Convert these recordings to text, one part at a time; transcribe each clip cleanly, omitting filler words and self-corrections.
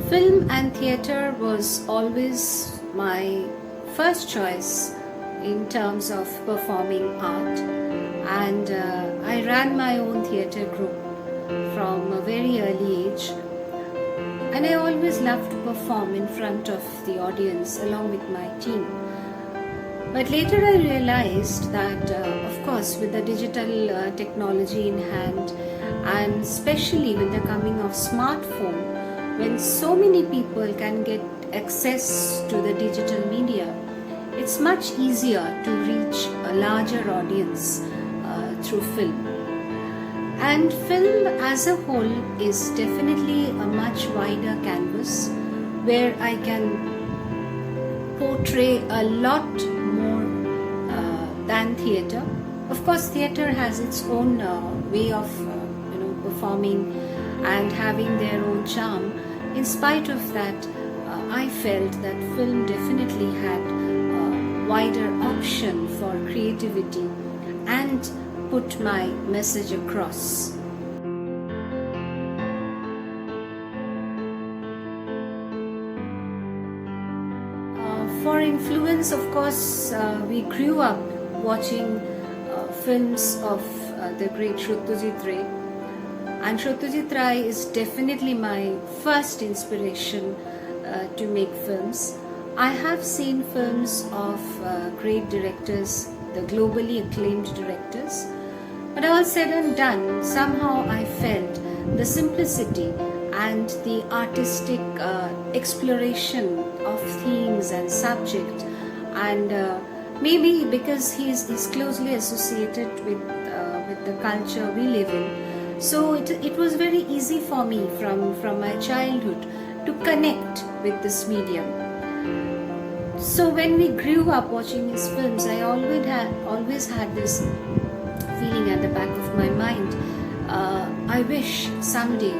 Film and theatre was always my first choice in terms of performing art, and I ran my own theatre group from a very early age, and I always loved to perform in front of the audience along with my team. But later I realized that, of course, with the digital technology in hand, and especially with the coming of smartphone, when so many people can get access to the digital media, it's much easier to reach a larger audience through film. And film as a whole is definitely a much wider canvas where I can portray a lot more than theatre. Of course, theatre has its own way of performing and having their own charm. In spite of that, I felt that film definitely had a wider option for creativity and put my message across. For influence, of course, we grew up watching films of the great Satyajit Ray. And Satyajit Ray is definitely my first inspiration to make films. I have seen films of great directors, the globally acclaimed directors. But all said and done, somehow I felt the simplicity and the artistic exploration of themes and subject. And maybe because he's closely associated with the culture we live in. So it was very easy for me from my childhood to connect with this medium. So when we grew up watching his films, I always had this feeling at the back of my mind. I wish someday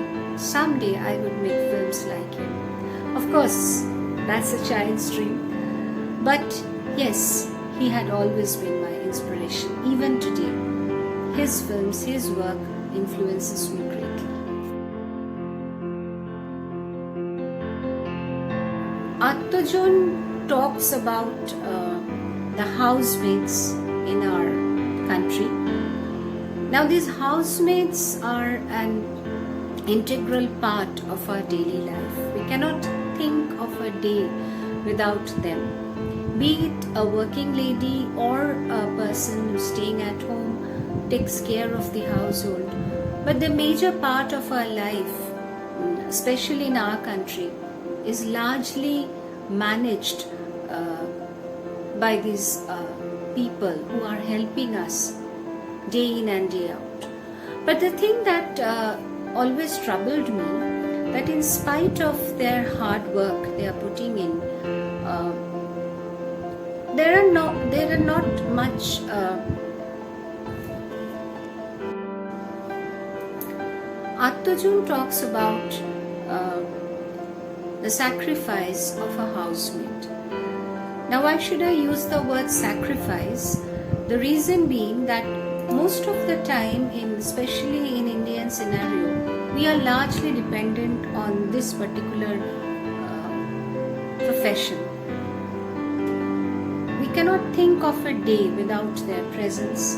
I would make films like him. Of course, that's a child's dream. But yes, he had always been my inspiration. Even today, his films, his work influences me greatly. Attojon talks about the housemates in our country. Now these housemates are an integral part of our daily life. We cannot think of a day without them. Be it a working lady or a person who's staying at home, takes care of the household. But the major part of our life, especially in our country, is largely managed by these people who are helping us day in and day out. But the thing that always troubled me, that in spite of their hard work they are putting in, there are not much Attojon talks about the sacrifice of a housemaid. Now, why should I use the word sacrifice? The reason being that most of the time, especially in Indian scenario, we are largely dependent on this particular profession. We cannot think of a day without their presence,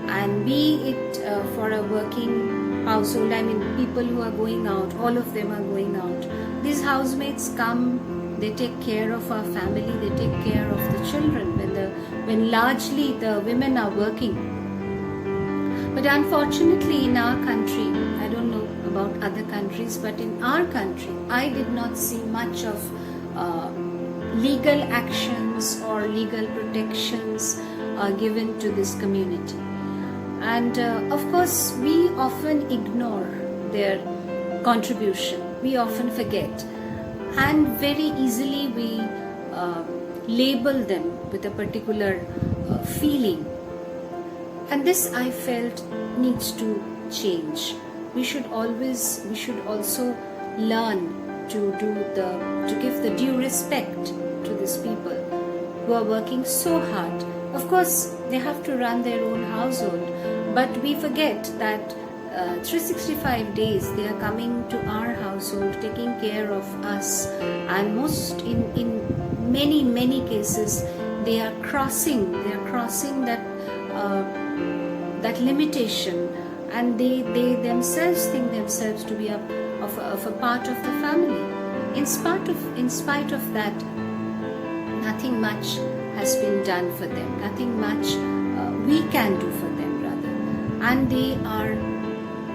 and be it for a working household, I mean people who are going out, all of them are going out. These housemates come, they take care of our family, they take care of the children when largely the women are working. But unfortunately in our country, I don't know about other countries, but in our country, I did not see much of legal actions or legal protections given to this community. And of course, we often ignore their contribution. We often forget. And very easily we label them with a particular feeling. And this, I felt, needs to change. We should also learn to give the due respect to these people who are working so hard. Of course, they have to run their own household, but we forget that 365 days they are coming to our household, taking care of us, and most in many cases they are crossing that that limitation, and they themselves think themselves to be of a part of the family. In spite of that, nothing much has been done for them, nothing much we can do for them rather. And they are,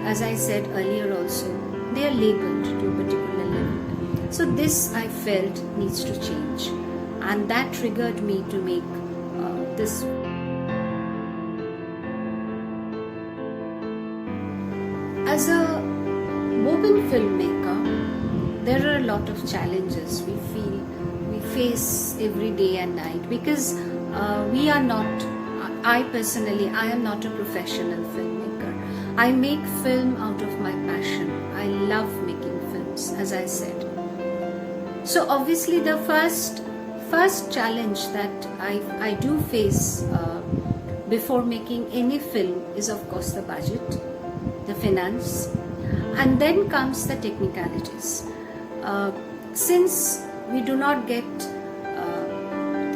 as I said earlier also, they are labeled to a particular level. So this I felt needs to change, and that triggered me to make this. As a woman filmmaker, there are a lot of challenges we face every day and night, because we are not, I personally, I am not a professional filmmaker. I make film out of my passion. I love making films, as I said. So obviously the first challenge that I do face before making any film is of course the budget, the finance, and then comes the technicalities. Since we do not get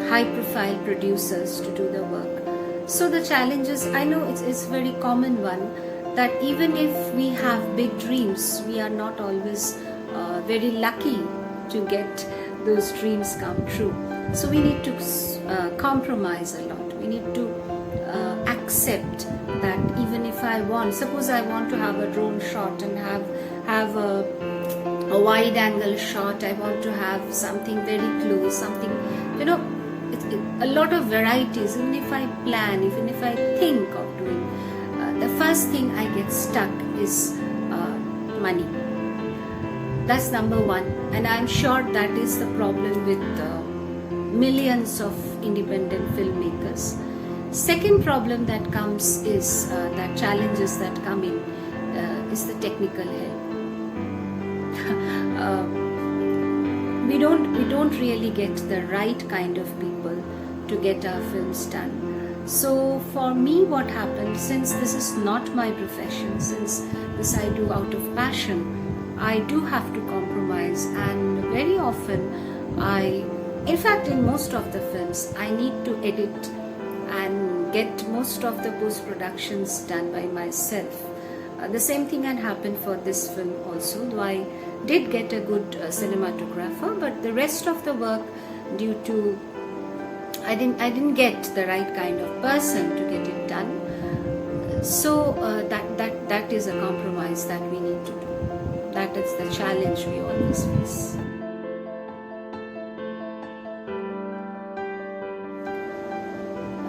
high profile producers to do the work, so the challenges, I know it's a very common one, that even if we have big dreams, we are not always very lucky to get those dreams come true. So we need to compromise a lot. We need to accept that even if suppose I want to have a drone shot and have a wide angle shot, I want to have something very close, something, a lot of varieties. Even if I plan, even if I think of doing, the first thing I get stuck is money. That's number one, and I'm sure that is the problem with millions of independent filmmakers. Second problem that comes is that challenges that come in is the technical help. We don't really get the right kind of people to get our films done. So for me, what happened, since this is not my profession, since this I do out of passion, I do have to compromise, and very often in fact in most of the films, I need to edit and get most of the post-productions done by myself. The same thing had happened for this film also, though I did get a good cinematographer, but the rest of the work, due to I didn't get the right kind of person to get it done. So that is a compromise that we need to do. That is the challenge we always face.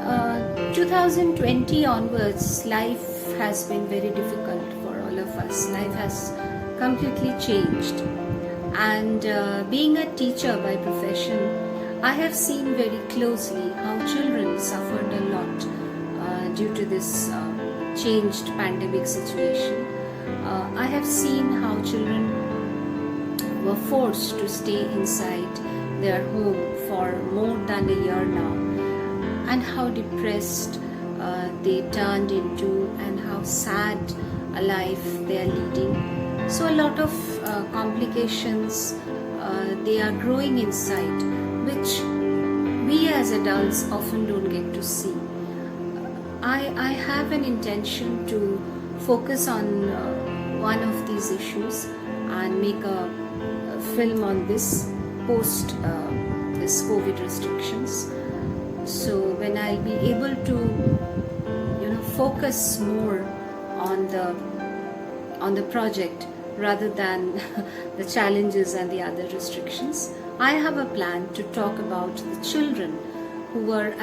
Uh, 2020 onwards, life has been very difficult for all of us. Life has completely changed, and being a teacher by profession, I have seen very closely how children suffered a lot due to this changed pandemic situation. I have seen how children were forced to stay inside their home for more than a year now, and how depressed they turned into, and how sad a life they are leading. So a lot of complications they are growing inside, which we as adults often don't get to see. I have an intention to focus on one of these issues and make a film on this post this COVID restrictions. So when I'll be able to focus more on the project rather than the challenges and the other restrictions, I have a plan to talk about the children who were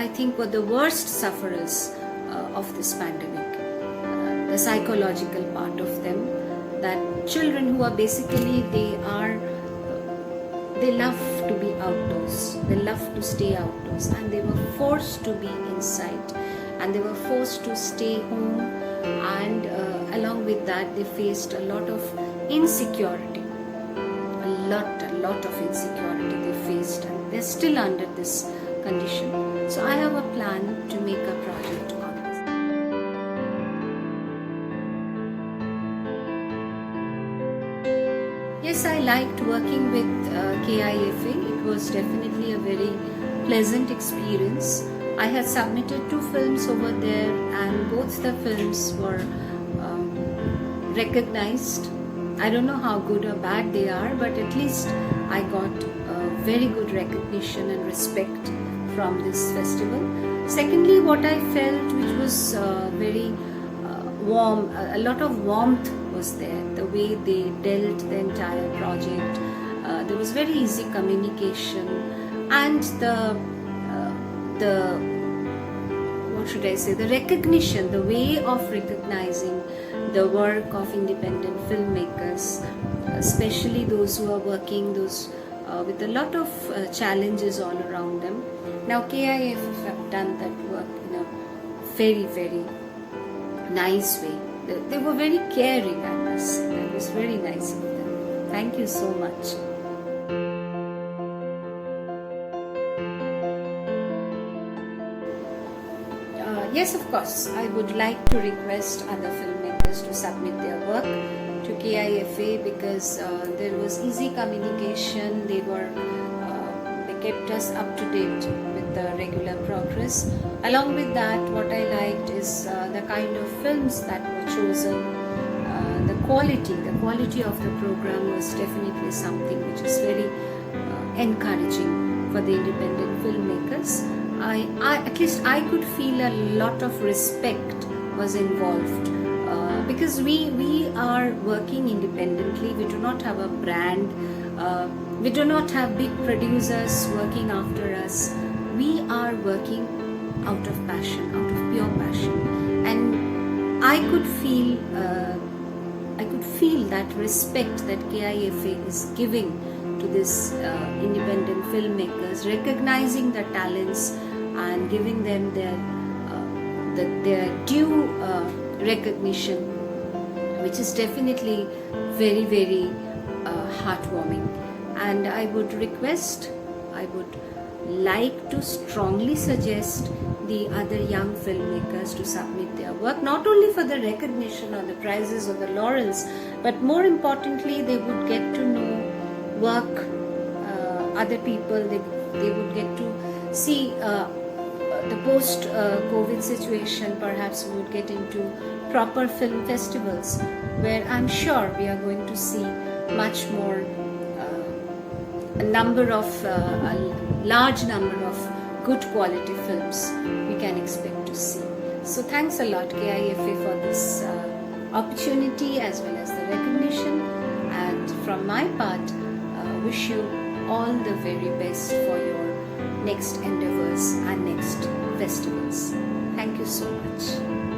the worst sufferers of this pandemic, the psychological part of them, that children who are basically, they love to be outdoors, they love to stay outdoors, and they were forced to be inside, and they were forced to stay home, and along with that they faced a lot of insecurity, a lot of insecurity they faced, and they're still under this condition. So I have a plan to make a project on liked working with KIFA. It was definitely a very pleasant experience. I had submitted 2 films over there, and both the films were recognized. I don't know how good or bad they are, but at least I got very good recognition and respect from this festival. Secondly, what I felt, which was very warm, a lot of warmth was there. The way they dealt the entire project, there was very easy communication, and the what should I say, the recognition, the way of recognizing the work of independent filmmakers, especially those who are working with a lot of challenges all around them. Now KIF have done that work in a very, very nice way. They were very caring, I must say. That was very nice of them. Thank you so much. Yes, of course, I would like to request other filmmakers to submit their work to KIFA, because there was easy communication. They kept us up to date with the regular progress. Along with that, what I liked is the kind of films that were chosen. The quality of the program was definitely something which is very encouraging for the independent filmmakers. At least I could feel a lot of respect was involved, because we are working independently. We do not have a brand. We do not have big producers working after us. We are working out of passion, out of pure passion, and I could feel that respect that KIFA is giving to this independent filmmakers, recognizing the talents and giving them their due recognition, which is definitely very, very heartwarming. And I would like to strongly suggest the other young filmmakers to submit their work, not only for the recognition or the prizes or the laurels, but more importantly, they would get to know work, other people. They would get to see the post-COVID situation. Perhaps we would get into proper film festivals, where I'm sure we are going to see much more, a large number of good quality films we can expect to see. So thanks a lot KIFA for this opportunity as well as the recognition, and from my part, wish you all the very best for your next endeavors and next festivals. Thank you so much.